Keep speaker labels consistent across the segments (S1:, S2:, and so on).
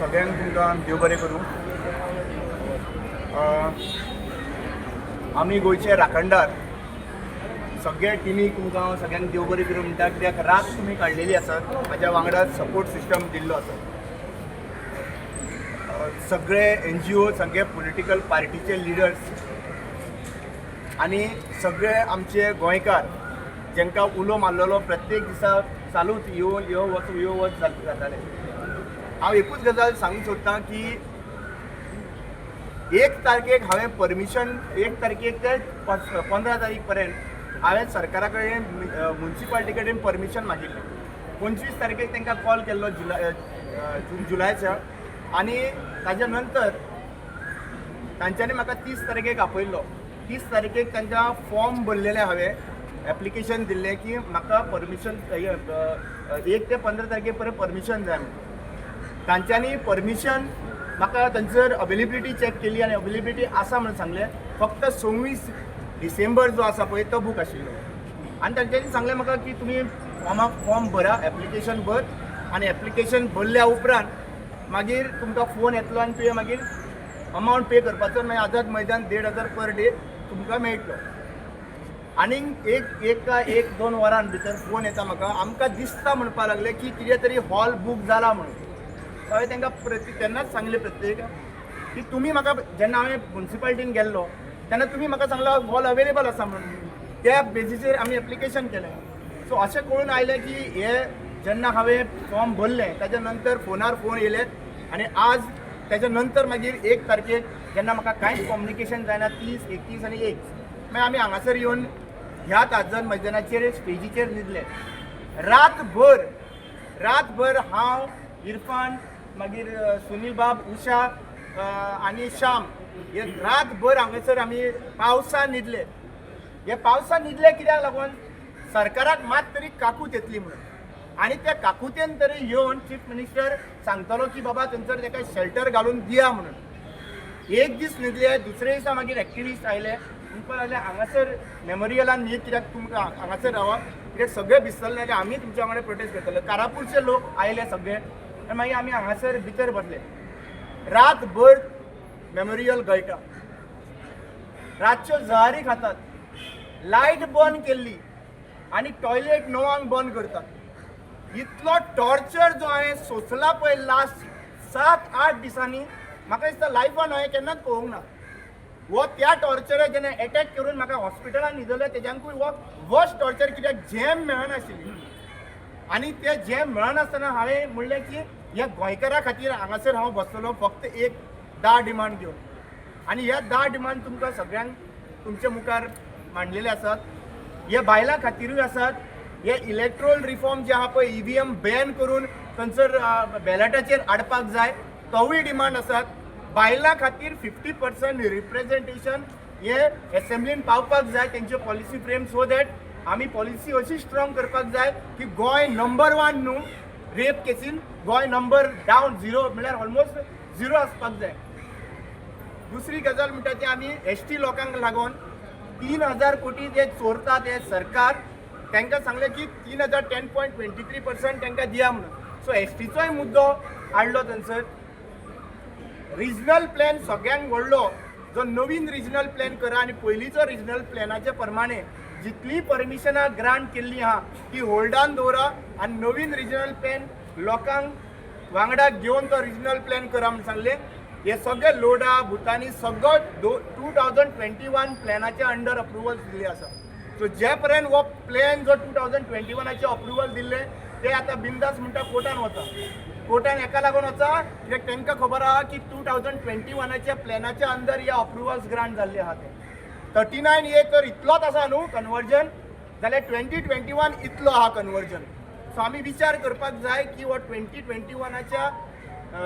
S1: सगळ्यांक तुमकां देव बरें करूं. आमी गोंयचे राखणदार सगळे टिमीक तुमकां सगळ्यांक देव बरें करूं म्हणटा, कित्याक रात तुमी काडलेली आसात. म्हाज्या वांगडा सपोर्ट सिस्टम दिल्लो आसा. सगळे NGO, सगळे पॉलिटिकल पार्टीचे लिडर्स आनी सगळे आमचे गोंयकार जेंकां उलो मारलेलो प्रत्येक दिसा चालूच यो वच जाताले. हांव एकूच गजाल सांगूंक सोदतां की 1 तारखेक हांवें परमिशन 1 तारखेक ते 15 तारीख पर्यंत हांवें सरकारा कडेन म्युन्सिपालिटी कडेन परमिशन मागिल्लें. 25 तारखेक तांकां कॉल केल्लो जुलायच्या, आनी ताच्या नंतर तांच्यांनी म्हाका 30 तारखेक आपयल्लो. 30 तारखेक तांकां फॉर्म भरलेले हांवें, एप्लिकेशन दिल्लें की म्हाका परमिशन 1 ते 15 तारखे पर्यंत परमिशन जाय म्हणून. तांच्यांनी परमिशन म्हाका थंयसर अवेलेबिलिटी चॅक केली आनी अवेलेबिलिटी आसा म्हणून सांगलें. फक्त 26 डिसेंबर जो आसा पळय तो बूक आशिल्लो. आनी तांच्यांनी सांगलें म्हाका की तुमी फॉर्म भरा, एप्लिकेशन भर, आनी एप्लिकेशन भरल्या उपरांत मागीर तुमकां फोन येतलो आनी तुवें मागीर अमावंट पे करपाचो. मागीर आझाद मैदान 1,500 पर डे तुमकां मेळटलो. आनीक एक 2 वरां भितर फोन येता म्हाका, आमकां दिसता म्हणपाक लागले की कितें तरी हॉल बूक जाला म्हणून. हांवें तांकां तेन्नाच सांगलें प्रत्येक की तुमी म्हाका, जेन्ना हांवें म्युन्सिपालिटीन गेल्लो तेन्ना तुमी म्हाका सांगलो हॉल अवेलेबल आसा म्हणून. त्या बेजीचेर आमी एप्लिकेशन केलें. सो अशें कळून आयलें की हे जेन्ना हांवें फॉर्म भरलें ताच्या नंतर फोनार फोन येयले, आनी आज ताच्या नंतर मागीर 1 तारखेक जेन्ना म्हाका कांयच कम्युनिकेशन जायना 30, 31 आनी 1 मागीर आमी हांगासर येवन ह्या आझाद मैदानाचेर स्टेजीचेर न्हिदले. रातभर हांव, इरफान, मागीर सुनील बाब, उशा आनी श्याम हे रातभर हांगासर आमी पावसान न्हिदले. हे पावसान न्हिदले कित्याक लागून, सरकाराक मात तरी काकूत येतली म्हणून. आनी त्या काकुतेन तरी येवन चीफ मिनिस्टर सांगतलो की बाबा थंयसर ताका शेल्टर घालून दिया म्हणून. एक दीस न्हिदले, दुसरे दिसा मागीर एक्टिविस्ट आयले म्हणपाक लागले हांगासर मेमोरियलान न्हीद, कित्याक तुमकां हांगासर रावप, कित्याक सगळे भिसरले जाल्यार आमी तुमच्या वांगडा प्रोटेस्ट करतले. कारापूरचे लोक आयले सगळे, आनी मागीर आमी हांगासर भितर बसले. रातभर मेमोरियल गळटा, रातच्यो जहारी खातात, लायट बंद केल्ली आनी टॉयलेट 9 बंद करतात. इतलो टॉर्चर जो हांवें सोंसला पळय लास्ट 7-8 दिसांनी, म्हाका दिसता लायफान हांवें केन्नाच पळोवंक ना. वो त्या टॉर्चराक जेन्ना एटॅक करून म्हाका हॉस्पिटलान न्हिदले तेज्यांकूय वो वर्स्ट टॉर्चर, कित्याक जॅम मेळनाशिल्ली. आनी ते जॅम मेळनासतना हांवें म्हणलें की ह्या गोंयकारा खातीर हांगासर हांव बसतलो फक्त एक 10 डिमांड घेवन. आनी ह्या 10 डिमांड तुमकां सगळ्यांक तुमच्या मुखार मांडलेले आसात. हे बायलां खातीरूय आसात. हे इलेक्ट्रोल रिफॉर्म जे आहा पळय, EVM बॅन करून थंयसर बॅलेटाचेर हाडपाक जाय, तोवूय डिमांड आसात. बायलां खातीर 50% रिप्रेझेंटेशन हे एसेंब्लीन पावपाक जाय, तेंचे पॉलिसी फ्रेम, सो दॅट आमी पॉलिसी अशी स्ट्रॉंग करपाक जाय की गोंय नंबर 1 न्हू rape casein, Goa number down 0 म्हळ्यार ऑलमोस्ट 0 आसपाक जाय. दुसरी गजाल म्हणटा ती आमी ST लोकांक लागून 3,000 कोटी जे चोरता ते सरकार, तांकां सांगलें की 3,000 10.23% तांकां दिया म्हणून. सो STचोय मुद्दो हाडलो थंयसर. रिजनल प्लॅन सगळ्यांक व्हडलो, जो नवीन रिजनल प्लॅन करा आनी पयलींचो रिजनल प्लॅनाचे प्रमाणे जितली परमिशनां ग्रांट केल्ली आहा ती होल्डान दवरा आनी नवीन रिजनल प्लॅन लोकांक वांगडा घेवन तो रिजनल प्लॅन करा म्हणून सांगलें. हे सगळे लोडा, भुतानी सगळो 2021 प्लॅनाचे अंडर अप्रुवल दिल्ले आसा. सो जे पर्यंत हो प्लॅन जो 2021चे अप्रुवल दिल्ले ते आतां बिंदास म्हणटा कोर्टान वता. कोर्टान हेका लागून वचा कित्याक तांकां खबर आहा की 2021च्या प्लॅनाच्या अंडर हे अप्रुवल्स ग्रांट जाल्ले आहा ते. 39A तर इतलोच आसा न्हू कन्वर्जन, जाल्यार 2021 इतलो आहा कन्वर्जन. सो आमी विचार करपाक जाय की हो 2021च्या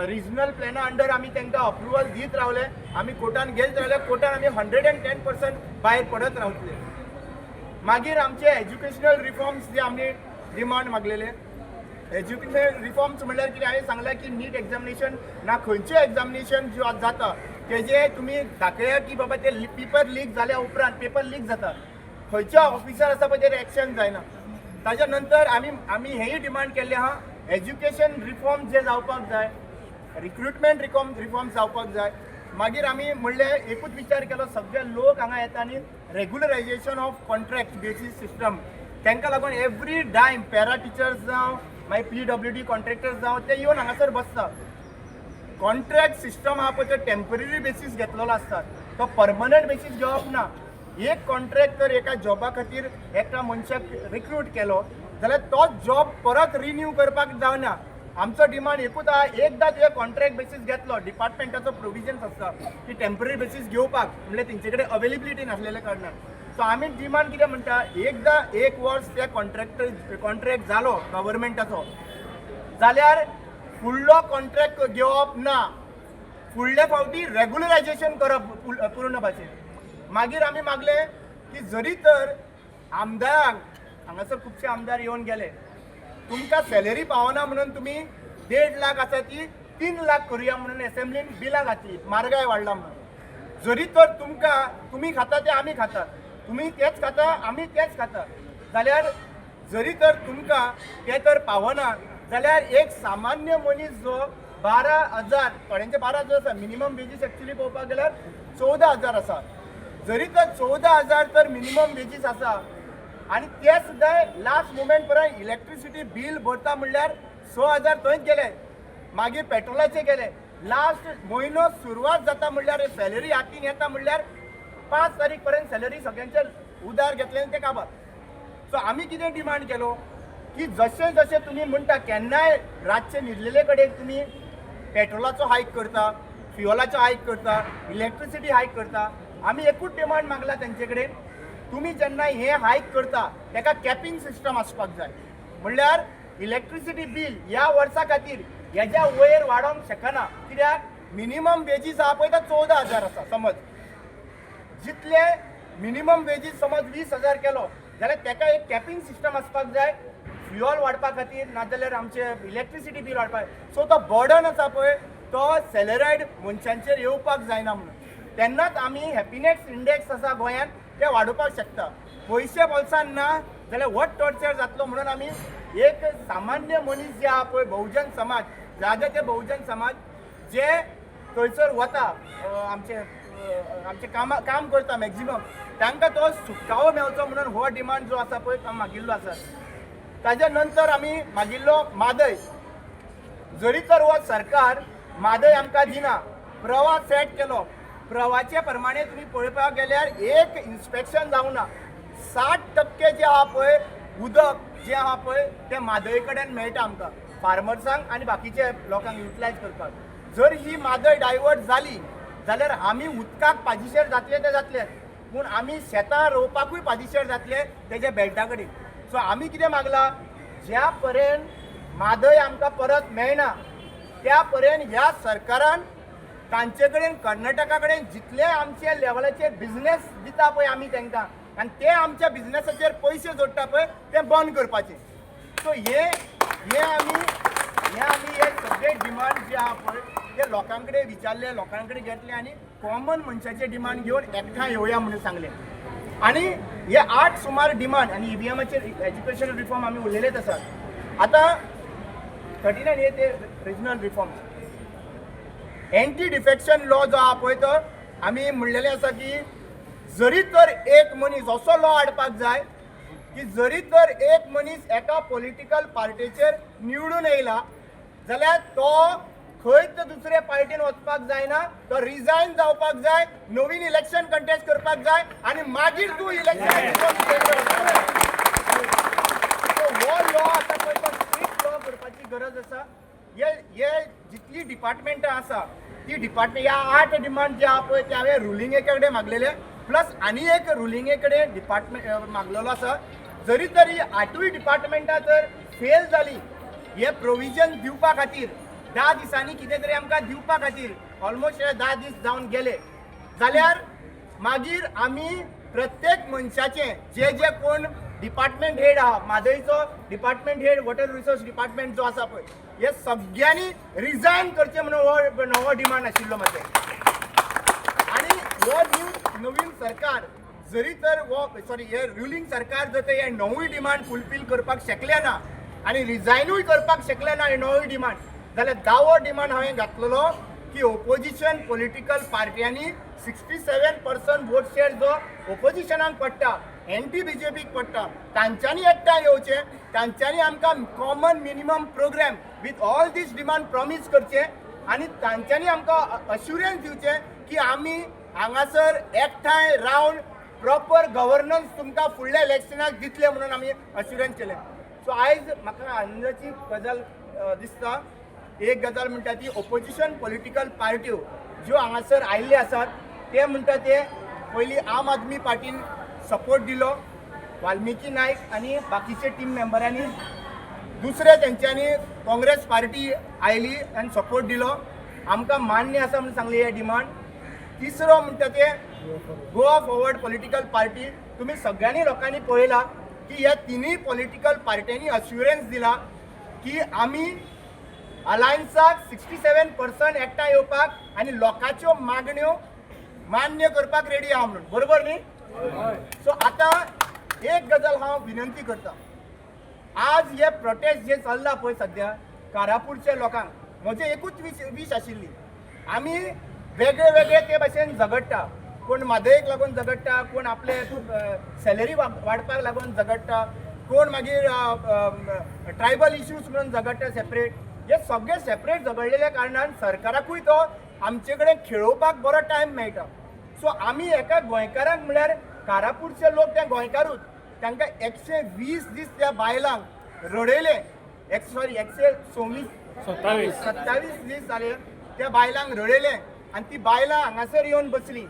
S1: रिजनल प्लॅना अंडर आमी तांकां अप्रुवल दीत रावले, आमी कोर्टान गेले जाल्यार कोर्टान आमी 110% भायर पडत रावतले. मागीर आमचे एज्युकेशनल रिफॉर्म्स जे आमी डिमांड मागलेले, एज्युकेशनल रिफॉर्म्स म्हणल्यार कितें हांवें सांगलें की नीट एग्जामिनेशन ना खंयचें एग्जामिनेशन जो जाता तेजे तुमी दाखया की बाबा ते पेपर लीक जाल्या उपरांत पेपर लीक जाता, खंयचे ऑफिसर आसा पळय तेजेर एक्शन जायना. ताच्या नंतर आमी हेय डिमांड केल्ले आहा एज्युकेशन रिफॉर्म जे जावपाक जाय रिक्रुटमेंट रिफॉर्म्स जावपाक जाय. मागीर आमी म्हणले एकूच विचार केलो सगळे लोक हांगा येता आनी रेग्युलरायजेशन ऑफ कॉन्ट्रॅक्ट बेसीस सिस्टम तांकां लागून एवरी टायम पॅरा टिचर्स जावं मागीर PWD कॉन्ट्रॅक्टर्स जावं ते येवन हांगासर बसता. कॉन्ट्रॅक्ट सिस्टम आहा पळय तो टेम्पररी बेसीस घेतलेलो आसता, तो परमनंट बेसीस घेवप ना. एक कॉन्ट्रॅक्ट तर एका जॉबा खातीर एका मनशाक रिक्रूट केलो जाल्यार तो जॉब परत रिन्यू करपाक जावना. आमचो डिमांड एकूच आहा, एकदां तुवें कॉन्ट्रॅक्ट बेसीस घेतलो डिपार्टमेंटाचो प्रोविजन्स आसता की टेम्पररी बेसीस घेवपाक म्हणजे तेंचे कडेन अवेलेबिलिटी नासलेल्या कारणान. सो आमी डिमांड कितें म्हणटा, एकदां 1 वर्स ते कॉन्ट्रॅक्ट जालो गव्हर्मेंटाचो जाल्यार फुडलो कॉन्ट्रॅक्ट घेवप ना, फुडले फावटी रेग्युलरायजेशन करप पूर्ण भाशेन. मागीर आमी मागले की जरी तर आमदारांक हांगासर खुबशे आमदार येवन गेले, तुमकां सॅलरी पावना म्हणून तुमी 1.5 लाख आसा ती 3 लाख करुया म्हणून एसेंब्लीन बिलां घातली, म्हारगाय वाडला म्हणून. जरी तर तुमी खाता ते आमी खाता, तुमी तेच खाता आमी तेच खाता जाल्यार जरी तर तुमकां ते तर पावना जाल्यार एक सामान्य मनीस जो 12,000 थोड्यांचे 12,000 आसा, मिनिमम वेजीस एक्चुअली पळोवपाक गेल्यार 14,000 आसा. जरी तर 14,000 तर मिनिमम वेजीस आसा आणि ते सुद्दां लास्ट मोमेंट पर्यंत इलेक्ट्रिसिटी बिल भरता म्हणल्यार 6,000 थंयच गेले, मागीर पेट्रोलाचे गेले. लास्ट म्हयनो सुरवात जाता म्हणल्यार सॅलरी हातीन येता म्हणल्यार 5 तारीख पर्यंत सॅलरी सगळ्यांचे उधार घेतले ते काबार. सो आमी कितें डिमांड केलो की जशें जशें तुमी म्हणटा केन्नाय रातचे न्हिदलेले कडेन तुमी पेट्रोलाचो हायक करता, फ्युअलाचो हायक करता, इलेक्ट्रिसिटी हायक करता. आमी एकूच डिमांड मागला तेंचे कडेन, तुमी जेन्ना हे हायक करता तेका कॅपिंग सिस्टम आसपाक जाय. म्हणल्यार इलेक्ट्रिसिटी बील ह्या वर्सा खातीर हेज्या वयर वाडोवंक शकना. कित्याक मिनिमम वेजीस आहा पळय तो 14,000 आसा. समज जितले मिनिमम वेजीस समज 20,000 केलो जाल्यार तेका एक कॅपिंग सिस्टम आसपाक जाय फ्युअल वाडपा खातीर, नाजाल्यार आमचे इलेक्ट्रिसिटी बील वाडपाक. सो तो बर्डन आसा पळय तो सॅलरायड मनशांचेर येवपाक जायना म्हणून. तेन्नाच आमी हॅपिनेस इंडेक्स आसा गोंयांत ते वाडोवपाक शकता. पयशे बोल्सान ना जाल्यार वट टॉर्चर जातलो म्हणून आमी एक सामान्य मनीस जे आहा पळय बहुजन समाज, जागे बहुजन समाज जे थंयसर वता आमचे काम करता मॅक्झिमम तांकां तो सुटकावो मेळचो म्हणून हो डिमांड जो आसा पळय तो मागिल्लो आसा. ताज्या नंतर आमी मागिल्लो म्हादय. जरी तर हो सरकार म्हादय आमकां दिना, प्रवाह सेट केलो, प्रवाहाचे प्रमाणे तुम्ही पळोवपाक गेल्यार एक इन्स्पेक्शन जावना. 60% जे आहा पळय उदक जे आहा पळय ते म्हादय कडेन मेळटा आमकां फार्मर्सांक आनी बाकीचे लोकांक युटिलायज करपाक. जर ही म्हादय डायवर्ट जाली जाल्यार आमी उदकाक पाजिशेर जातले ते जातले, पूण आमी शेतां रोवपाकूय पाजिशेर जातले तेजे बेल्टा कडेन. सो आमी कितें मागला, ज्या पर्यंत म्हादय आमकां परत मेळना त्या पर्यंत ह्या सरकारान तांचे कडेन कर्नाटका कडेन जितले आमचे लेवलाचे बिझनेस दिता पळय आमी तांकां आनी ते आमच्या बिझनेसाचेर पयशे जोडटा पळय ते बंद करपाचे. सो हे आमी हे सगळे डिमांड जे आहा पळय ते लोकां कडेन विचारले, लोकां कडेन घेतले आनी कॉमन मनशाचे डिमांड घेवन एकठांय येवया म्हणून सांगले. आनी हे 8 सुमार डिमांड आनी EVMचेर एज्युकेशन रिफॉर्म आमी उलयलेच आसात. आतां 39 हे ते regional reform anti defection law जो आहा पळय तो आमी म्हणलेले आसा की जरी तर एक मनीस असो लॉ हाडपाक जाय की जरी तर एक मनीस एका पॉलिटिकल पार्टीचेर निवडून येयला जाल्यार तो खंयच दुसरे पार्टीन वचपाक जायना, तो रिजायन जावपाक जाय, नवीन इलेक्शन कंटेस्ट करपाक जाय आनी मागीर तूं इलेक्शन हो लॉ आसा पळय तो स्ट्रिक्ट लॉ करपाची गरज आसा. हे जितली डिपार्टमेंटां आसा ती डिपार्टमेंट ह्या 8 डिमांड जे आहा पळय ते हांवें रुलिंगे कडेन मागलेले, प्लस आनी एक रुलिंगे कडेन डिपार्टमेंट मागलेलो आसा. जरी तरी 8य डिपार्टमेंटां जर फेल जाली हे प्रोविजन दिवपा खातीर 10 दिसांनी कितें तरी आमकां दिवपा खातीर ऑलमोस्ट 10 दीस जावन गेले जाल्यार मागीर आमी प्रत्येक मनशाचे जे कोण डिपार्टमेंट हेड आहा, म्हादयचो department head water resource department जो आसा पळय हे सगळ्यांनी रिजायन करचे म्हणून हो डिमांड आशिल्लो म्हाजे. आनी हो नवीन सरकार जरी तर हे रुलिंग सरकार जर तर हे 9य डिमांड फुलफील करपाक शकले ना आनी रिजायनूय करपाक शकले ना हे 9य डिमांड जाल्यार दावो डिमांड हांवें घातलेलो की ओपोजिशन पॉलिटिकल पार्ट्यांनी 67% वोट शेअर जो ओपोजिशनाक पडटा एंटी बीजेपीक पडटा तांच्यांनी एकठांय येवचें तांच्यांनी आमकां common minimum programme with all these demand promise करचे आनी तांच्यांनी आमकां अश्युरन्स दिवचे की आमी हांगासर एकठांय रावन प्रॉपर गव्हर्नन्स तुमकां फुडल्या इलेक्शनाक दितले म्हणून आमी अश्युरन्स केले. सो आयज म्हाका आनंदाची गजाल दिसता. एक गजाल म्हणटा ती ओपोजिशन पॉलिटिकल पार्ट्यो ज्यो हांगासर आयिल्ले आसात ते म्हणटा ते पयलीं आम आदमी पार्टीन सपोर्ट दिलो वाल्मिकी नायक आनी बाकीचे टीम मेंबरांनी. दुसरे तेंच्यांनी काँग्रेस पार्टी आयली आनी सपोर्ट दिलो. आमकां मान्य आसा म्हणून सांगली हे डिमांड. तिसरो म्हणटा ते गोवा फॉरवर्ड पॉलिटिकल पार्टी. तुम्ही सगळ्यांनी लोकांनी पळयला की ह्या तिनूय पॉलिटिकल पार्ट्यांनी अश्युरन्स दिला की आमी अलायन्साक 67% एकठांय येवपाक आनी लोकांच्यो मागण्यो मान्य करपाक रेडी आहा म्हणून. बरोबर न्ही? सो आतां एक गजाल हांव विनंती करता. आज हे प्रोटेस्ट जे चल्ला पळय सध्या कारापूरच्या लोकांक म्हजें एकूच वीश आशिल्ली आमी वेगळे वेगळे ते भाशेन झगडटा. कोण म्हादयेक लागून झगडटा, कोण आपले सॅलरी वाडपाक लागून झगडटा, कोण मागीर ट्रायबल इश्यूज म्हणून झगडटा सेपरेट. हे सगळे सेपरेट झगडलेल्या कारणान सरकाराकूय तो आमचे कडेन खेळोवपाक बरो टायम मेळटा. सो आमी एका गोंयकारांक म्हळ्यार कारापूरचे लोक ते गोंयकारूच तांकां 120 दीस त्या बायलांक रडयले. 127 दीस जाले त्या बायलांक रडयले आनी ती बायलां हांगासर येवन बसलीं.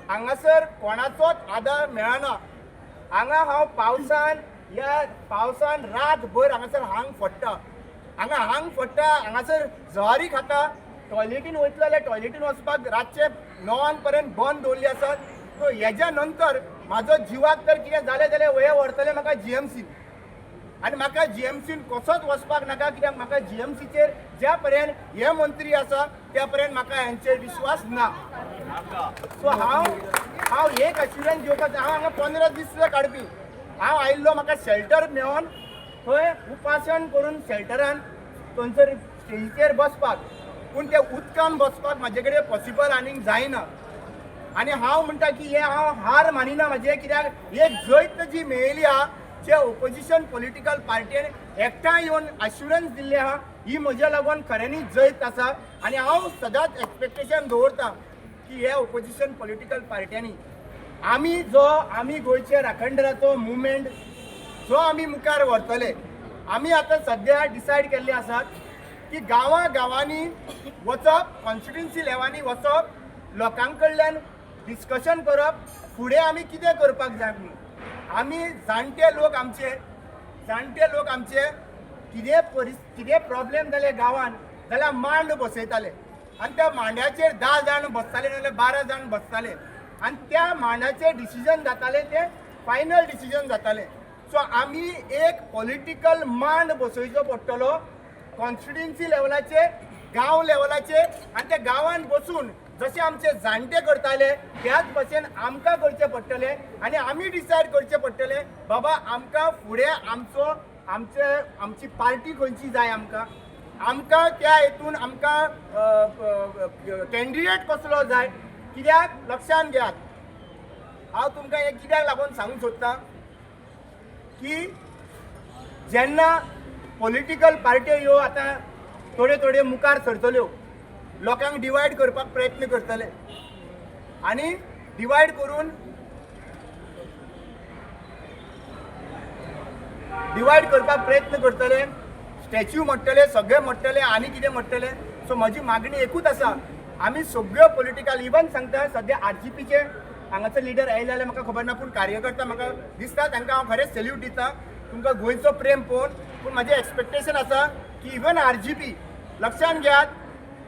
S1: हांगासर कोणाचोच आदार मेळना. हांगा हांव पावसान रातभर हांगासर हांग फोडटा. हांग फोडटा हांगासर जवारी खाता. टॉयलेटीन वयतलो जाल्यार टॉयलेटीन वचपाक रातचे 9 पर्यंत बंद दवरली आसात. सो हेज्या नंतर म्हाजो जिवाक तर कितें जालें जाल्यार वया व्हरतले म्हाका जीएमसीन आनी म्हाका जीएमसीन कसोच वचपाक नाका कित्याक म्हाका जीएमसीचेर ज्या पर्यंत हे मंत्री आसा त्या पर्यंत म्हाका हेंचेर विश्वास ना. सो हांव एक अश्युरन्स घेवपाक हांव हांगा 15 दीस सुद्दां काडपी. हांव आयिल्लो म्हाका शेल्टर मेळोन थंय उपासन करून शेल्टरान थंयसर स्टेजीचेर बसपाक पूण त्या उदकान बसपाक म्हाजे कडेन पॉसिबल आनीक जायना. आनी हांव म्हणटा की हे हांव हार मानिना म्हाजे कित्याक एक जैत जी मेळयली आहा जे ओपोजिशन पॉलिटिकल पार्टीन एकठांय येवन अश्युरन्स दिल्ले आहा ही म्हज्या लागून खऱ्यांनी जैत आसा. आनी हांव सदांच एक्सपेक्टेशन दवरतां की हे ओपोजिशन पॉलिटिकल पार्ट्यांनी आमी गोंयचे राखणदाराचो मुवमेंट जो आमी मुखार व्हरतले. आमी आतां सद्या डिसायड केल्ले आसात की गांवांनी वचप कॉन्स्टिट्युन्सी लेवलांनी वचप लोकां कडल्यान डिस्कशन करप फुडें आमी कितें करपाक जाय म्हणून. आमी जाणटे लोक आमचे कितें प्रॉब्लेम जाले गांवांत जाल्यार मांड बसयताले आनी त्या मांड्याचेर 10 जाण बसताले नाजाल्यार 12 जाण बसताले आनी त्या मांडाचें डिसिजन जातालें तें फायनल डिसिजन जातालें. सो आमी एक पॉलिटिकल मांड बसोवचो पडटलो कॉन्स्टिट्युन्सी लेवलाचेर गांव लेवलाचेर आनी त्या गांवांत बसून जशें आमचे जाणटे करताले त्याच भशेन आमकां करचें पडटलें आनी आमी डिसायड करचें पडटलें बाबा आमकां फुडें आमची पार्टी खंयची जाय. आमकां त्या हेतून आमकां कॅन्डिडेट कसलो जाय. कित्याक लक्षांत घेयात हांव तुमकां एक कित्याक लागून सांगूंक सोदतां की जेन्ना पॉलिटिकल पार्ट्यो ह्यो आतां थोड्यो मुखार सरतल्यो लोकांक डिवायड करपाक प्रयत्न करतले आनी डिवायड करून करपाक प्रयत्न करतले. स्टॅच्यू म्हणटले सगळे म्हणटले आनी कितें म्हणटले. सो म्हजी मागणी एकूच आसा आमी सगळ्यो पॉलिटिकल इवन सांगता सद्या आरजीपीचे हांगाचो लिडर आयले जाल्यार म्हाका खबर ना पूण कार्यकर्ता म्हाका दिसता तांकां हांव खरेंच सॅल्यूट दिता तुमकां गोंयचो प्रेम पळोवन. पूण म्हजें एक्सपेक्टेशन आसा की इवन आरजीपी लक्षांत घेयात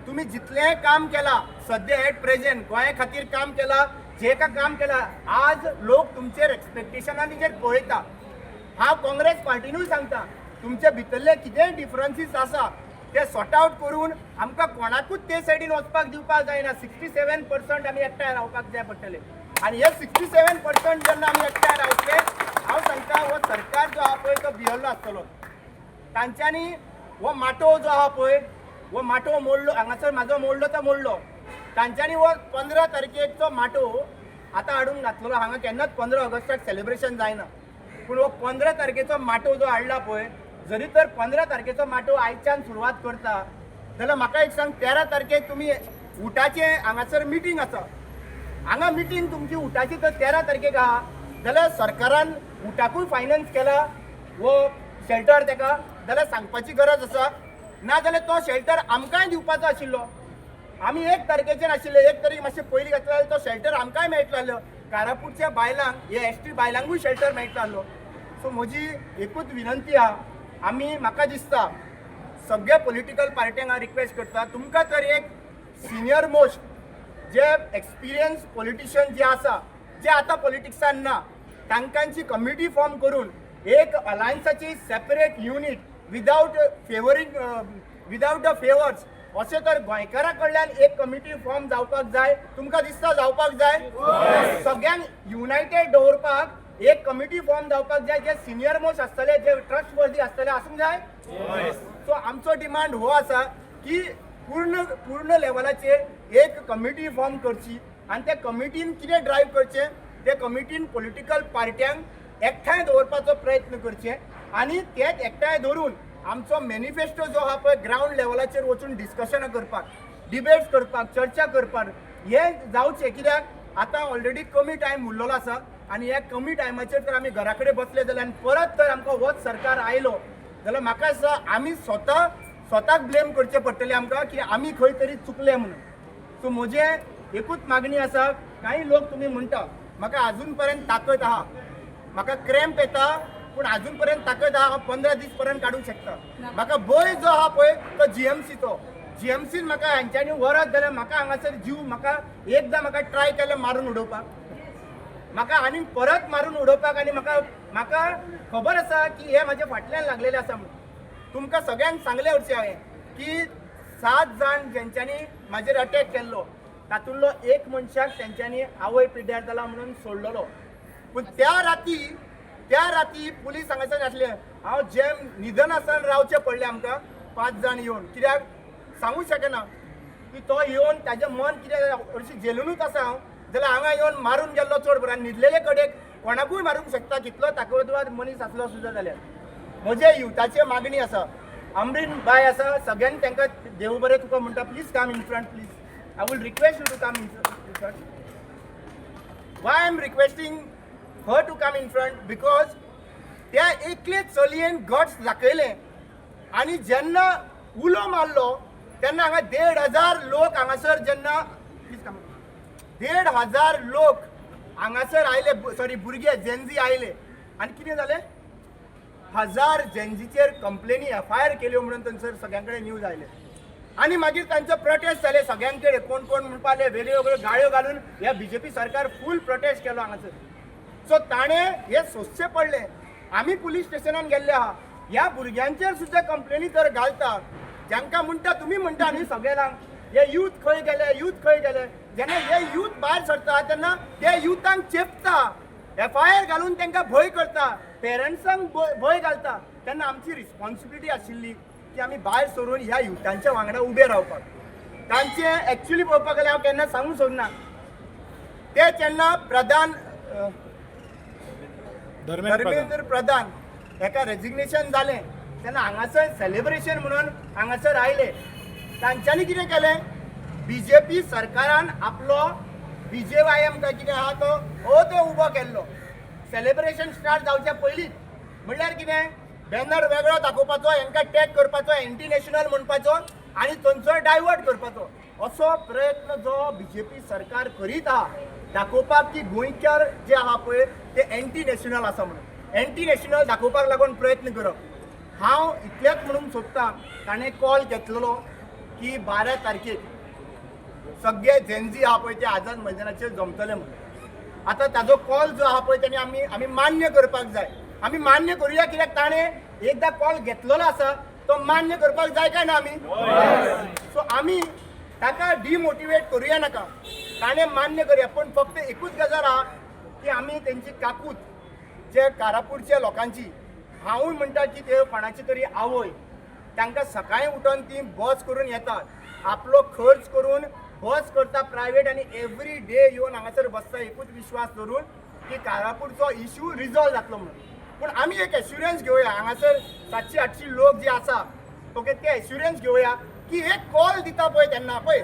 S1: तुम्ही जितलें काम केलां सद्या एट प्रेजेंट गोंया खातीर काम केलां जे काम केलां आज लोक तुमचेर एक्सपेक्टेशनांचेर पळयता. हांव काँग्रेस पार्टीनूय सांगता तुमचे भितरले कितेंय डिफरन्सीस आसा ते सॉर्ट आवट करून आमकां कोणाकूच ते सायडीन वचपाक दिवपाक जायना. 67% आमी एकठांय रावपाक जाय पडटले आनी हे 67% जेन्ना आमी एकठांय रावतले हांव सांगता हो सरकार जो आहा पळय तो भियल्लो आसतलो. तांच्यांनी हो माटो जो आहा पळय वो माटो मोडलो हांगासर म्हाजो मोडलो तो मोडलो तांच्यांनी वो 15 तारखेचो माटो आतां हाडून घातलेलो हांगा केन्नाच 15 ऑगस्टाक सेलिब्रेशन जायना पूण हो 15 तारखेचो माटो जो हाडला पळय जरी तर 15 तारखेचो माटो आयच्यान सुरवात करता जाल्यार म्हाका एक सांग 13 तारखेक तुमी उटाचे हांगासर मिटींग आसा हांगा मिटींग तुमची उटाची तर 13 तारखेक आहा जाल्यार सरकारान उटाकूय फायनान्स केला वो शेल्टर तेका जाल्यार सांगपाची गरज आसा ना जाल्यार तो शेल्टर आमकांय दिवपाचो आशिल्लो आमी 1 तारखेचेर आशिल्ले 1 तारीख मातशें पयलीं घातलो जाल्यार तो शेल्टर आमकांय मेळटलो आसलो कारापूरच्या बायलांक हे एसटी बायलांकूय शेल्टर मेळटलो आसलो सो म्हजी एकूच विनंती आहा आमी म्हाका दिसता सगळ्या पॉलिटिकल पार्ट्यांक हांव रिक्वेस्ट करता तुमकां तर एक सिनियर मोस्ट जे एक्सपिरियन्स पॉलिटिशियन जे आसा जे आतां पॉलिटिक्सान ना तांकांची कमिटी फॉर्म करून एक अलायन्साची separate unit without without the favours अशें तर गोंयकारा कडल्यान एक कमिटी फॉर्म जावपाक जाय तुमकां दिसता जावपाक जाय सगळ्यांक युनायटेड दवरपाक एक कमिटी फॉर्म जावपाक जाय जे सिनियर मोस्ट आसतले जे ट्रस्ट वर्दी आसतले आसूंक जाय सो आमचो डिमांड हो आसा की पूर्ण लेवलाचेर एक कमिटी फॉर्म करची आनी त्या कमिटीन कितें ड्रायव्ह करचें ते कमिटीन पॉलिटिकल पार्ट्यांक एकठांय दवरपाचो प्रयत्न करचे आनी तेच एकठांय धरून आमचो मॅनिफेस्टो जो आहा पळय ग्रावंड लेवलाचेर वचून डिस्कशनां करपाक डिबेट्स करपाक चर्चा करपाक हे जावचें कित्याक आतां ऑलरेडी कमी टायम उरलेलो आसा आनी ह्या कमी टायमाचेर तर आमी घरा कडेन बसले जाल्यार आनी परत तर आमकां होच सरकार आयलो जाल्यार म्हाका दिसता आमी स्वताक ब्लेम करचें पडटलें आमकां की आमी खंय तरी चुकले म्हणून सो म्हजें एकूच मागणी आसा काही लोक तुमी म्हणटा म्हाका अजून पर्यंत ताकद आहा म्हाका क्रॅम्प येता पूण अजून पर्यंत ताकद आहा 15 दीस पर्यंत काडूंक शकता म्हाका भंय जो आहा पळय तो जीएमसीन म्हाका हांच्यांनी व्हरत जाल्यार म्हाका हांगासर जीव म्हाका एकदां म्हाका ट्राय केलें मारून उडोवपाक म्हाका आनी परत मारून उडोवपाक आनी म्हाका खबर आसा की हे म्हाज्या फाटल्यान लागलेले आसा म्हणून तुमकां सगळ्यांक सांगले हरशीं हांवें की 7 जाण जेंच्यांनी म्हाजेर अटॅक केल्लो तातूंतलो एक मनशाक तेंच्यांनी आवय पिड्ड्यार जाला म्हणून सोडलेलो पूण त्या राती पुलीस हांगासर आसले हांव जे निधनासन रावचें पडलें आमकां 5 जाण येवन कित्याक सांगूंक शकना की तो येवन ताजें मन कितें हरशीं जेलूनूच आसा हांव जाल्यार हांगा येवन मारून गेल्लो चड बरो आनी न्हिदलेले कडेक कोणाकूय मारूंक शकता कितलो ताकदवार मनीस आसलो सुद्दां जाल्यार म्हजे युथाची मागणी आसा अमरीन बाय आसा सगळ्यांनी तांकां देव बरें तुका म्हणटा please come in front please I will request you to come in front. Why I am requesting her to come in front? Because त्या एकले चलयेन गट्स दाखयले आनी जेन्ना उलो मारलो तेन्ना हांगा 1,500 लोक हांगासर जेन्ना 1,500 लोक हांगासर आयले सॉरी भुरगे जेन्झी आयले आनी कितें जालें 1000 जेन्झीचेर कंप्लेनी FIR केल्यो म्हणून थंयसर सगळ्यां कडेन न्यूज आयले आनी मागीर तांचो प्रोटेस्ट जाले सगळ्यांकडे कोण म्हणपाले वेगळ्यो गाळ्यो घालून ह्या बीजेपी सरकार फूल प्रोटेस्ट केलो हांगासर सो ताणें हे सोंसचे पडले आमी पुलीस स्टेशनान गेल्ले आहा ह्या भुरग्यांचेर सुद्दां कंप्लेनी तर घालता जांकां म्हणटा तुमी म्हणटा न्ही सगळ्यांक हे यूथ खंय गेले जेन्ना हे यूथ भायर सरता तेन्ना ते युथांक चेपता FIR घालून तांकां भंय करता पेरंट्सांक भंय घालता तेन्ना आमची रिस्पॉन्सिबिलिटी आशिल्ली की आमी भायर सरून ह्या युथांच्या वांगडा उबे रावपाक तांचे एक्चुअली पळोवपाक गेल्यार हांव केन्ना सांगूंक सोदना ते जेन्ना प्रधान धर्मेंद्र प्रधान हेका रेजिग्नेशन जालें तेन्ना हांगासर सेलिब्रेशन म्हणून हांगासर आयले तांच्यांनी कितें केलें बीजेपी सरकारान आपलो BJYM काय कितें आहा तो उबो केल्लो सेलिब्रेशन स्टार्ट जावच्या पयलींच म्हणल्यार कितें बॅनर वेगळो दाखोवपाचो हांकां टॅग करपाचो एंटी नॅशनल म्हणपाचो आनी थंयसर डायवर्ट करपाचो असो प्रयत्न जो बीजेपी सरकार करीत आहा दाखोवपाक की गोंयकार जे आहा पळय ते एंटी नॅशनल आसा म्हणून एंटी नॅशनल दाखोवपाक लागून प्रयत्न करप हांव इतलेंच म्हणूंक सोदतां ताणें कॉल घेतलेलो की 12 तारखेक सगळे जेन्झी आहा पळय ते आझाद मैदानाचेर जमतले म्हणून आतां ताजो कॉल जो आहा पळय तेणी आमी मान्य करपाक जाय आमी मान्य करूया कित्याक ताणें एकदां कॉल घेतलेलो आसा तो मान्य करपाक जाय काय ना आमी सो आमी ताका डिमोटिवेट करूया नाका ताणें मान्य करूया पण फक्त एकूच गजाल आहा की आमी तेंची काकूत जे कारापूरच्या लोकांची हांवूय म्हणटा की ते कोणाची तरी आवय तांकां सकाळी उठून ती बस करून येतात आपलो खर्च करून बस करता प्रायव्हेट आणि एवरी डे येवन हांगासर बसता एकूच विश्वास धरून की कारापूरचो इश्यू रिझॉल्व जातलो म्हणून. पूण आमी एक एश्युरन्स घेवया हांगासर 700-800 लोक जे आसा ओके ते एश्युरन्स घेवया की एक कॉल दिता पळय तेन्ना पळय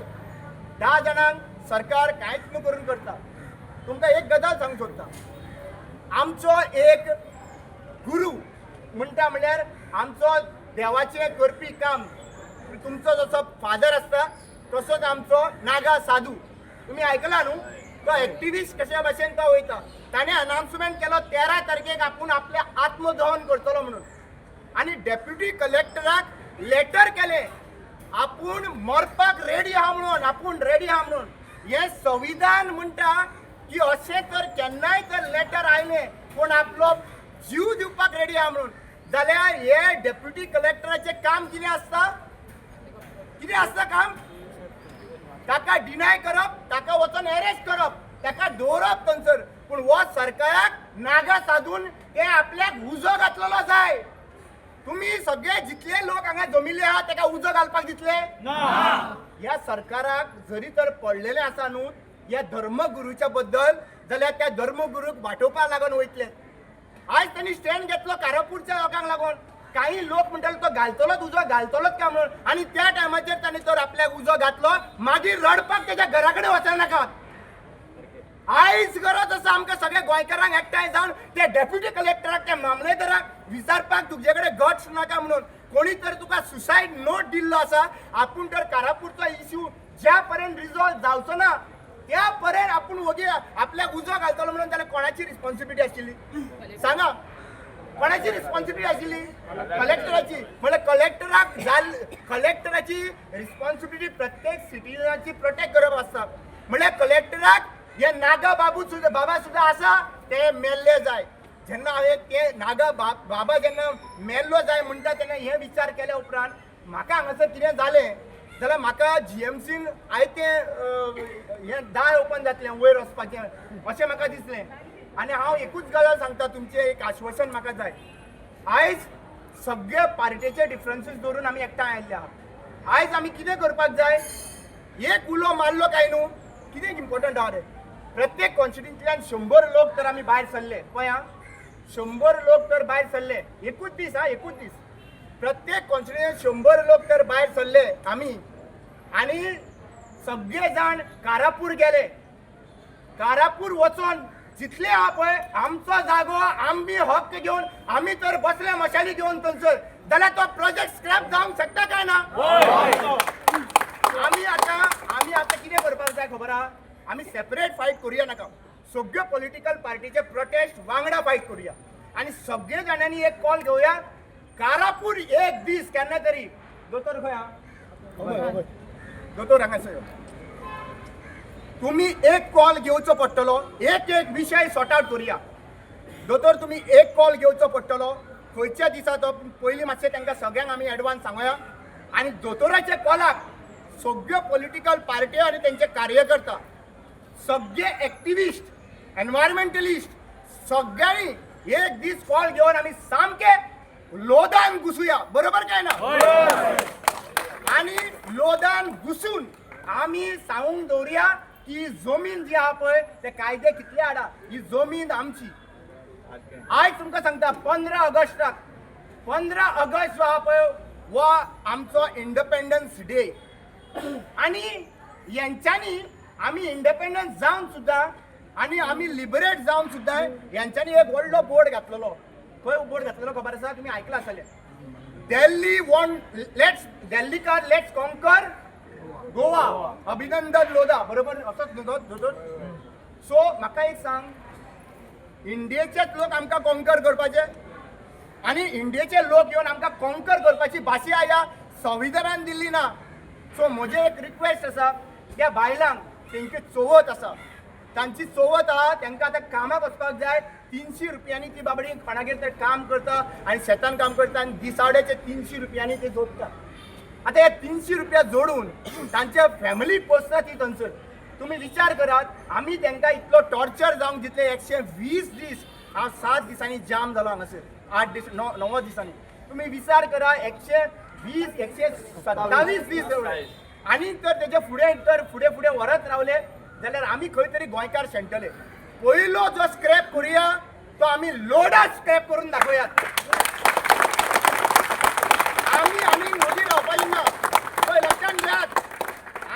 S1: 10 जाणांक सरकार कांयच न्हू करून करता. तुमकां एक गजाल सांगूंक सोदता आमचो एक गुरू म्हणटा म्हणल्यार आमचो देवाचें करपी काम तुमचो जसो फादर आसता तसोच आमचो नागा साधू तुमी आयकला न्हू तो एक्टिविस्ट कशा भाशेन तो वयता ताणें अनाउन्समेंट केलो 13 तारखेक आपूण आपलें आत्मदहन करतलो म्हणून आनी डेप्युटी कलेक्टराक लेटर केलें आपूण मरपाक रेडी आहा म्हणून आपूण रेडी आहा म्हणून. हें संविधान म्हणटा की अशें तर केन्नाय तर लेटर आयलें पूण आपलो जीव दिवपाक रेडी आहा म्हणून जाल्यार हे डेप्युटी कलेक्टराचें काम कितें आसता काम ताका डिनाय करप ताका वचून अरेस्ट करप ताका दवरप थंयसर. पूण हो सरकाराक नागा साधून ते आपल्याक उजो घातलेलो जाय. तुम्ही सगळे जितले लोक हांगा जमिल्ले आहात ताका उजो घालपाक दितले ना. ह्या सरकाराक जरी तर पडलेले आसा न्हू ह्या धर्मगुरूच्या बद्दल जाल्यार त्या धर्मगुरूक वाटोवपाक लागून वयतले. आज त्यांनी स्टँड घेतलो कारापूरच्या लोकांक लागून काही लोक म्हणटाले तो घालतलोच उजो घालतलोच काय म्हणून आणि त्या टायमाचेर तांणी तर आपल्याक उजो घातलो मागीर रडपाक त्याच्या घरा कडेन वचना नाकात. आयज गरज आसा आमकां सगळ्या गोंयकारांक एकठांय जावन ते डेप्युटी कलेक्टराक त्या मामलेदाराक विचारपाक तुजे कडेन गट्स नाका म्हणून कोणी तर तुका सुसायड नोट दिल्लो आसा आपूण तर कारापूरचो इश्यू ज्या पर्यंत रिझॉल्व जावचो ना त्या पर्यंत आपूण वगीर आपल्याक उजो घालतलो म्हणून जाल्यार कोणाची रिस्पॉन्सिबिलिटी आशिल्ली सांगा कोणाची रिस्पॉन्सिबिलिटी आशिल्ली कलेक्टराची. म्हणजे कलेक्टराची रिस्पॉन्सिबिलिटी प्रत्येक सिटीजनाची प्रोटेक्ट करप आसता. म्हणजे कलेक्टराक हे नागा बाबा सुद्धा आसा ते मेल्ले जाय. जेन्ना हांवें ते नागा बाबा जेन्ना मेल्लो जाय म्हणटा तेन्ना हे विचार केल्या उपरांत म्हाका हांगासर कितें जालें जाल्यार म्हाका जीएमसीन हें दार ओपन जातलें वयर वचपाचें अशें म्हाका दिसलें. आनी हांव एकूच गजाल सांगता तुमचें एक आश्वासन म्हाका जाय. आयज सगळे पार्टीचे डिफरन्सीस दवरून आमी एकठांय आयिल्ले आहात. आयज आमी कितें करपाक जाय एक उलो मारलो काय न्हू कितें इम्पॉर्टंट आहा रे प्रत्येक कॉन्स्टिट्युन्सींतल्यान 100 लोक तर आमी भायर सरले पळय आं 100 लोक तर भायर सरले एकूच दीस प्रत्येक कॉन्स्टिट्युन्सींत 100 लोक तर भायर सरले आमी आनी सगळे जाण कारापूर गेले. कारापूर वचून जितले आहा पळय आमचो जागो आमी हक्क घेवन आमी तर बसले मशाली घेवन थंयसर जाल्यार तो प्रोजेक्ट स्क्रॅप जावंक शकता काय ना. आमी आतां कितें करपाक जाय खबर आहा आमी सेपरेट फायट करुया नाका सगळ्यो पॉलिटिकल पार्टीचे प्रोटेस्ट वांगडा फायट करुया आनी सगळे जाणांनी एक कॉल घेवया कारापूर एक दीस केन्ना तरी दोतोर खंय आहा दोतोर हांगासर तुम्ही एक कॉल घेवचो पडटलो एक विषय सॉर्ट आउट करुया. दोतोर तुम्ही एक कॉल घेवचो पडटलो खंयच्या दिसा तो पयलीं मातशें तांकां सगळ्यांक आमी एडवान्स सांगुया आनी दोतोराच्या कॉलाक सगळ्यो पॉलिटिकल पार्ट्यो आनी तेंचे कार्यकर्ता सगळे एक्टिविस्ट एनवायरमेंटलिस्ट सगळ्यांनी एक दीस कॉल घेवन आमी सामके लोदान घुसूया बरोबर काय ना. आनी लोदान घुसून आमी सांगूंक दवरुया की जमीन जी आहा पळय ते कायदे कितले हाडा ही जमीन आमची. आयज तुमकां सांगता 15 ऑगस्टाक 15 ऑगस्ट जो आहा पळय हो आमचो इंडिपेंडन्स डे आनी यांच्यांनी आमी इंडिपेंडन्स जावन सुद्दां आनी आमी लिबरेट जावन सुद्दां यांच्यांनी एक व्हडलो बोर्ड घातलेलो खंय बोर्ड घातलेलो खबर आसा तुमी आयकला आसतलें दिल्लीकार लेट्स कॉन्कर गोवा अभिनंदन लोधा बरोबर असोच न्हू. सो म्हाका एक सांग इंडियेचेच लोक आमकां कॉन्कर करपाचे आनी इंडियेचे लोक येवन आमकां कॉन्कर करपाची भाशा ह्या संविधानान दिल्ली ना. सो म्हजें एक रिक्वेस्ट आसा त्या बायलांक तेंची चवथ आसा तांची चवथ आहा तांकां आतां कामाक वचपाक जाय 300 रुपयांनी ती बाबडी कोणागेर तर काम करता आनी शेतान काम करता आनी दिसावड्याचे 300 रुपयांनी ते जोडटा. आता हे 300 रुपया जोडून तांच्या फॅमिली पोसता ती थंयसर. तुम्ही विचार करात आमी तांकां इतलो टॉर्चर जावंक दितले 120 दीस हांव 7 दिसांनी जाम जालो हांगासर 8 दीस 9 दिसांनी. तुम्ही विचार करा 120 127 देवळे आणि तर त्याच्या फुडें फुडें वरत रावले जाल्यार आमी खंय तरी गोंयकार शेणटले. पयलो जो स्क्रॅप करुया तो आमी लोडात स्क्रॅप करून दाखोवयात. आमी ओगी रावपाची ना, पळय लक्षात घेयात.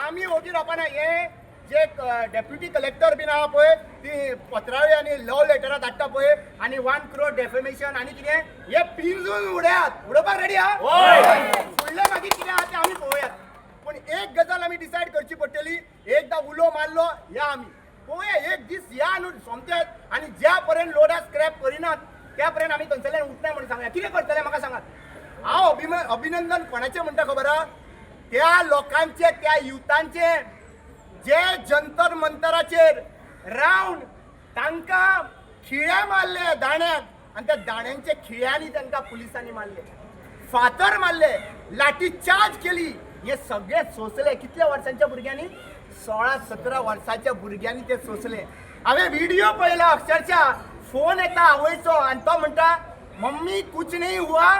S1: आमी ओगी रावपाना. हे जे डेप्युटी कलेक्टर बीन आहा पळय ती पत्रावळी आनी लव लेटरां धाडटा पळय आनी 1 crore डेफेमेशन आनी कितें हे पिंजून उडोवपाक रेडी आहा. फुडलें मागीर कितें आहा तें आमी पळोवयात. पूण एक गजाल आमी डिसायड करची पडटली. एकदां उलो मारलो या आमी पळोवया. एक दीस या न्हू सोमतेच आनी ज्या पर्यंत लोडां स्क्रॅप करिनात त्या पर्यंत आमी थंयसरल्यान उठना म्हणून सांगया. कितें करतले म्हाका सांगात. हांव अभिनंदन कोणाचें म्हणटा खबर आहा. त्या लोकांचे त्या युथांचे जे जंतर मंतराचेर रावन तांकां खिळे मारले दाण्याक आनी त्या दाण्यांचे खिळ्यांनी तांकां पुलिसांनी मारले, फातर मारले, लाठी चार्ज केली. हे सगळे सोंसले. कितल्या वर्सांच्या भुरग्यांनी? 16-17 वर्सांच्या भुरग्यांनी ते सोंसले. हांवें व्हिडिओ पळयला. अक्षरशः फोन येता आवयचो आनी तो म्हणटा मम्मी कुछ नहीं हुआ,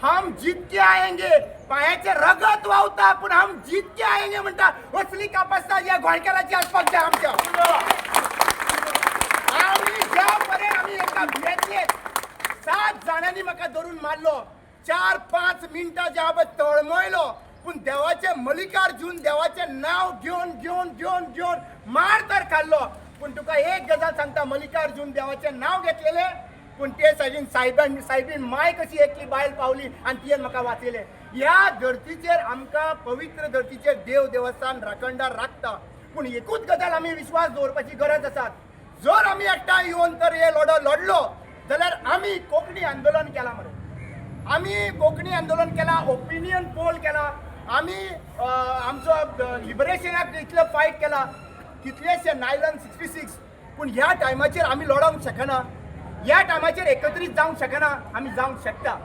S1: हम जीत के आएंगे. पायाचे रगत वावता पूण हम जीत के आएंगे म्हणटा. असली कापासता या गोंयकाराची आसपाक जाय आमच्या. आमी ज्या पर्यंत आमी एका भेटले 7 जाणांनी म्हाका धरून मारलो. 4-5 मिनटां ज्या तळमळलो पूण देवाचे मल्लिकार्जुन देवाचे नाव घेवन घेवन घेवन घेवन मार तर खाल्लो. पूण तुका एक गजाल सांगता, मल्लिकार्जुन देवाचें नाव घेतलेले पूण ते सायडीन सायबीन माय कशी एकली बायल पावली आनी तियेन म्हाका वाचयले. ह्या धर्तीचेर आमकां पवित्र धर्तीचेर देव देवस्थान राखणदार राखता. पूण एकूच गजाल आमी विश्वास दवरपाची गरज आसा. जर आमी एकठांय येवन तर हे लढो लढलो जाल्यार आमी कोंकणी आंदोलन केलां मरे. आमी कोंकणी आंदोलन केलां, ओपिनियन पोल केला, आमी आमचो लिबरेशनाक इतलो फायट केला, कितलेशे 966. पूण ह्या टायमाचेर आमी लढोंक शकना. ह्या टायमाचेर एकत्रीत जावंक शकना. आमी जावंक शकता.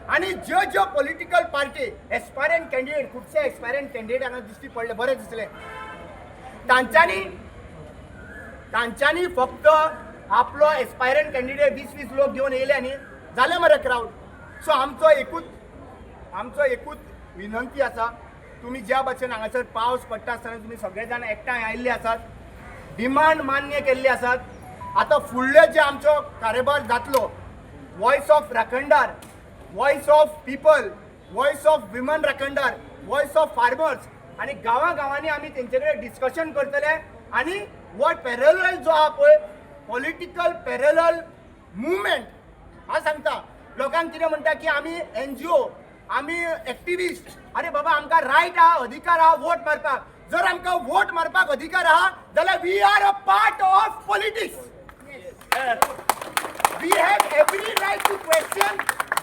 S1: आनी ज्यो पॉलिटिकल पार्टी एस्पायरंट कॅन्डिडेट, खुबशे एस्पायरंट कॅन्डिडेट हांगा दिश्टी पडले, बरें दिसलें. तांच्यांनी फक्त आपलो एस्पायरंट कॅन्डिडेट 20-20 लोक घेवन येयले आनी जाले मरे क्रावड. सो आमचो एकूच विनंती आसा. तुमी ज्या भाशेन हांगासर पावस पडटा आसतना तुमी सगळे जाण एकठांय आयिल्ले आसात, डिमांड मान्य केल्ली आसात. आतां फुडले जे आमचो कारभार जातलो, वॉयस ऑफ राखणदार, voice of people, voice of women राखणदार, वॉयस ऑफ फार्मर्स आनी गांवांनी आमी तेंचे कडेन डिस्कशन करतले. आनी वो पॅरलल जो आहा पळय पॉलिटिकल पॅरलल मुवमेंट, हांव सांगता लोकांक कितें म्हणटा की आमी NGO, आमी एक्टिविस्ट. अरे बाबा आमकां रायट आहा, अधिकार आहा वोट मारपाक. जर आमकां वोट मारपाक अधिकार आहा जाल्यार we are a part of politics. We have every right to question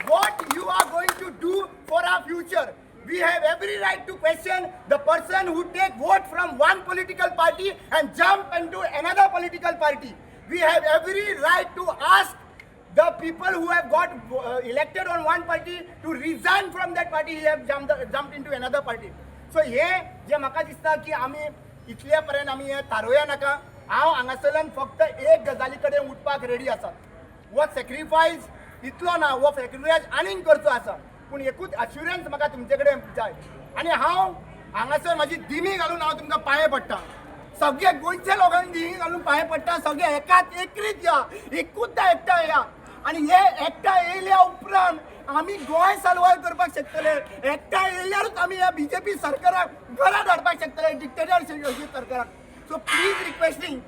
S1: what you are going to do for our future. We have every right to question the person who take vote from one political party and jump into another political party. We have every right to ask the people who have got elected on one party to resign from that party. He have jumped into another party. So हे जे म्हाका दिसता की आमी इतल्या पर्यंत आमी हे थारोवया नाका. हांव हांगासरल्यान फक्त एक गजाली कडेन उठपाक रेडी आसा. वो सॅक्रिफायस इतलो ना, वो सॅक्रिफायस आनीक करचो आसा. पूण एकूच अश्युरन्स म्हाका तुमचे कडेन जाय. आनी हांव हांगासर म्हाजी दिमी घालून हांव तुमकां पांये पडटा. सगळे गोंयच्या लोकांक दिमी घालून पांये पडटा. सगळे एकाच एकरीत या, एकूचदा एकठांय या. आनी हे एकठांय येयल्या उपरांत आमी गोंय सर्वायव करपाक शकतले. एकठांय येयल्यारूच आमी ह्या BJP सरकाराक घरां धाडपाक शकतले, डिक्टेटरशीप सरकाराक. सो प्लीज रिक्वेस्टिंग,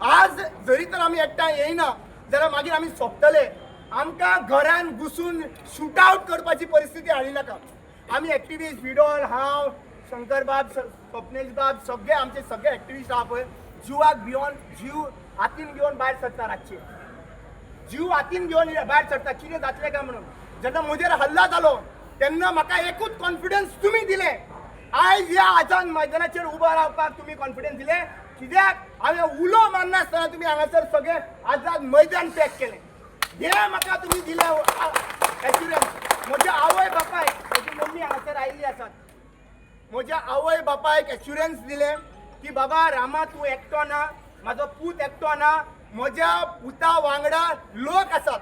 S1: आज जरी तर आमी एकठांय येयना जाल्यार मागीर आमी सोंपतले. आमकां घरान घुसून शूट आउट करपाची परिस्थिती हाडली नाका. आमी एक्टिविस्ट, विडोल, हांव, शंकर बाब, स्वप्नेश बाब, सगळे आमचे सगळे एक्टिविस्ट आहा पळय, जिवाक भिवन जीव हातीन घेवन भायर सरता. रातचे जीव हातीन घेवन भायर सरता. कितें जातलें काय म्हणून. जेन्ना म्हजेर हल्ला जालो तेन्ना म्हाका एकूच कॉन्फिडन्स तुमी दिले. आयज ह्या आझाद मैदानाचेर उबो रावपाक तुमी कॉन्फिडन्स दिले. कित्याक हांवें उलो मारनासतना तुमी हांगासर सगळे आझाद मैदान पॅक केलें. हे म्हाका तुमी दिले एश्युरन्स. म्हज्या आवय बापायक, म्हजी मम्मी हांगासर आयिल्ली आसात, म्हज्या आवय बापायक एश्युरन्स दिले की बाबा रामा तूं एकटो ना, म्हाजो पूत एकटो ना, म्हज्या पुता वांगडा लोक आसात.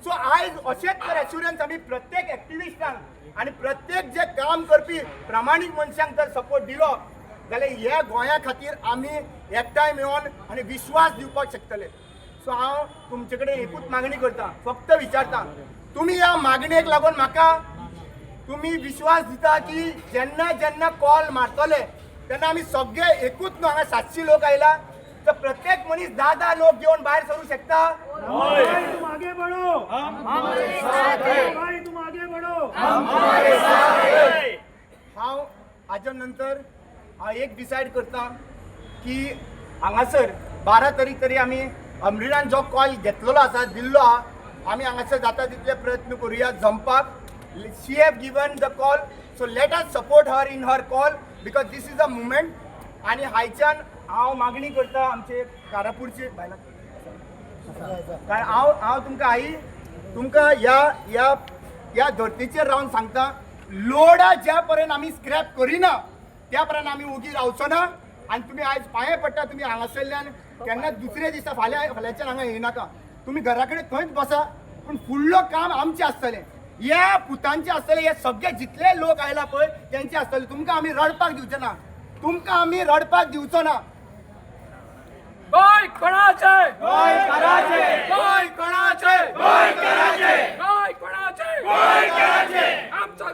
S1: सो आयज अशेंच तर एश्युरन्स आमी प्रत्येक एक्टिविस्टांक आणि प्रत्येक जे काम करपी प्रामाणीक मनशांक जर सपोर्ट दिलो जाल्यार ह्या गोंया खातीर आमी एकठांय मेळोन आनी विश्वास दिवपाक शकतले. सो हांव तुमचे कडेन एकूच मागणी करता, फक्त विचारता, तुमी ह्या मागणेक लागून म्हाका तुम्ही विश्वास दिता की जेन्ना जेन्ना कॉल मारतले तेन्ना आमी सगळे एकूच न्हू, हांगा 700 लोक आयला तर प्रत्येक मनीस 10-10 लोक घेवन भायर सरू शकता.
S2: भाई तुम आगे बढ़ो, हम हमारे साथ हैं. भाई तुम आगे बढ़ो, हम
S1: हमारे साथ हैं. हांव हाच्या नंतर हांव एक डिसायड करता की हांगासर 12 तारीख तरी आमी अमरिनान जो कॉल घेतलेलो आसा, दिल्लो आहा, आमी हांगासर जाता तितले प्रयत्न करुया जमपाक. She have given the call, so let us support her in her call because this is a movement. आणि हायच्यान हांव मागणी करता आमचे कारापूरचे बायला, कारण हांव तुमकां आई तुमकां ह्या धर्तीचेर रावन सांगता, लोडा ज्या पर्यंत आमी स्क्रॅप करिना त्या पर्यंत आमी ओगी रावचो ना. आनी तुमी आयज पांये पडटा, तुमी हांगासरल्यान केन्ना दुसरे दिसा फाल्यांच्यान हांगा येनाका, तुमी घरा कडेन थंयच बसा, पूण फुडलो काम आमचें आसतलें, ह्या पुतांचे आसतले, हे सगळे जितले लोक आयला पळय तेंचे आसतले. तुमकां आमी रडपाक दिवचे ना, तुमकां आमी रडपाक दिवचो ना.
S3: गोंय कोणाचे,
S1: गोंय कराचे,
S3: गोंय कोणाचे,
S1: गोंय कराचे,
S3: गोंय कोणाचे,
S1: गोंय कराचे.
S3: आमचं